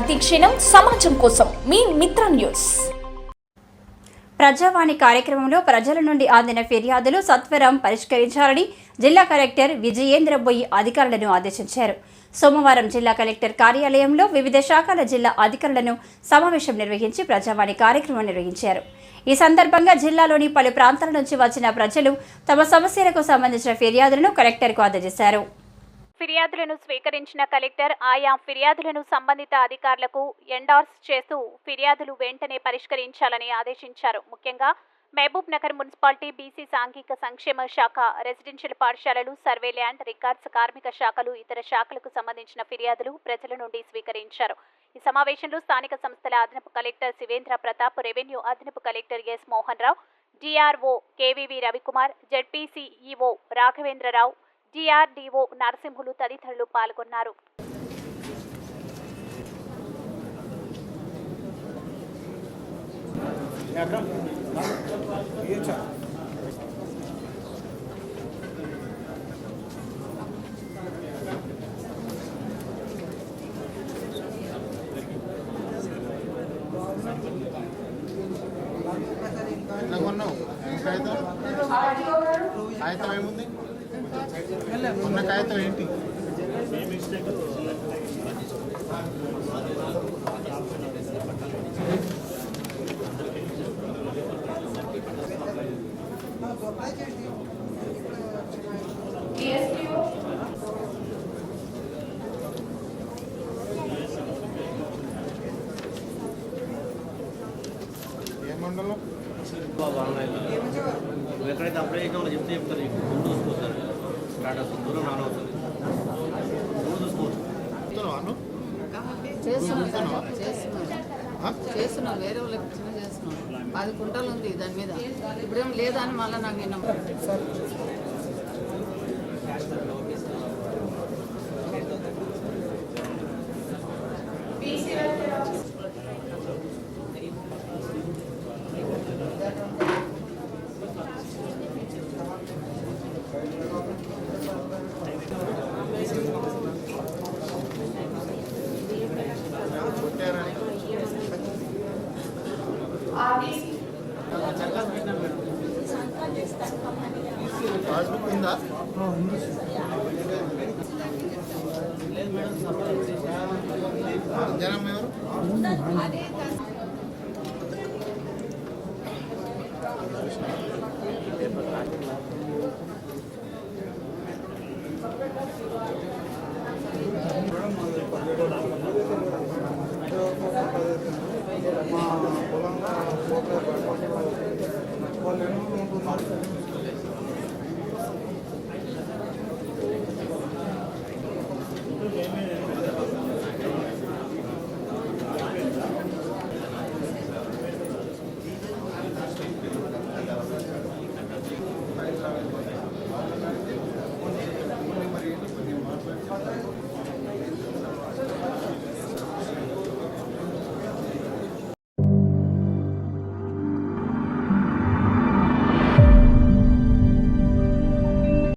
ప్రతిక్షణం సమాజం కోసం మీ మిత్ర న్యూస్. ప్రజావాణి కార్యక్రమంలో ప్రజల నుండి అందిన ఫిర్యాదులు సత్వరం పరిష్కరించాలని జిల్లా కలెక్టర్ విజయేంద్ర బొయ్యి అధికారులను ఆదేశించారు. సోమవారం జిల్లా కలెక్టర్ కార్యాలయంలో వివిధ శాఖల జిల్లా అధికారులను సమావేశం నిర్వహించి ప్రజావాణి కార్యక్రమం నిర్వహించారు. ఈ సందర్భంగా జిల్లాలోని పలు ప్రాంతాల నుంచి వచ్చిన ప్రజలు తమ సమస్యలకు సంబంధించిన ఫిర్యాదులను కలెక్టర్కు అందజేశారు. ఫిర్యాదులను స్వీకరించిన కలెక్టర్ ఆయా ఫిర్యాదులను సంబంధిత అధికారులకు ఎండార్స్ చేస్తూ ఫిర్యాదులు వెంటనే పరిష్కరించాలని ఆదేశించారు. ముఖ్యంగా మహబూబ్ నగర్ మున్సిపాలిటీ బీసీ సాంఘిక సంక్షేమ శాఖ, రెసిడెన్షియల్ పాఠశాలలు, సర్వే ల్యాండ్ రికార్డ్స్, కార్మిక శాఖలు, ఇతర శాఖలకు సంబంధించిన ఫిర్యాదులు ప్రజల నుండి స్వీకరించారు. ఈ సమావేశంలో స్థానిక సంస్థల అదనపు కలెక్టర్ శివేంద్ర ప్రతాప్, రెవెన్యూ అదనపు collector S Mohan Rao, DRO KVV Ravikumar, ZP CEO Raghavendrarao, DRDO Narasimhulu తదితరులు పాల్గొన్నారు. కాగితం ఏముంది? ఉన్న కాగితం ఏంటి? ఏ మండలం? ఎక్కడైతే అప్లై చేసినా వాళ్ళు చెప్తారు, నీకు ముందు చూసుకుంటారు. స్టార్ట్ దూరం నాన్న అవుతుంది, ముందు చూసుకోవచ్చు. చేస్తున్నాం, వేరే వాళ్ళకి చేస్తున్నాం. 10 కుంటలు ఉంది దాని మీద, ఇప్పుడేం లేదా అని మళ్ళీ నాకు నిన్న పాస్బుక్ ఉందా? జనం ఎవరు? మా పొలంగా వాళ్ళు ఎన్నో ఉంటున్నారు.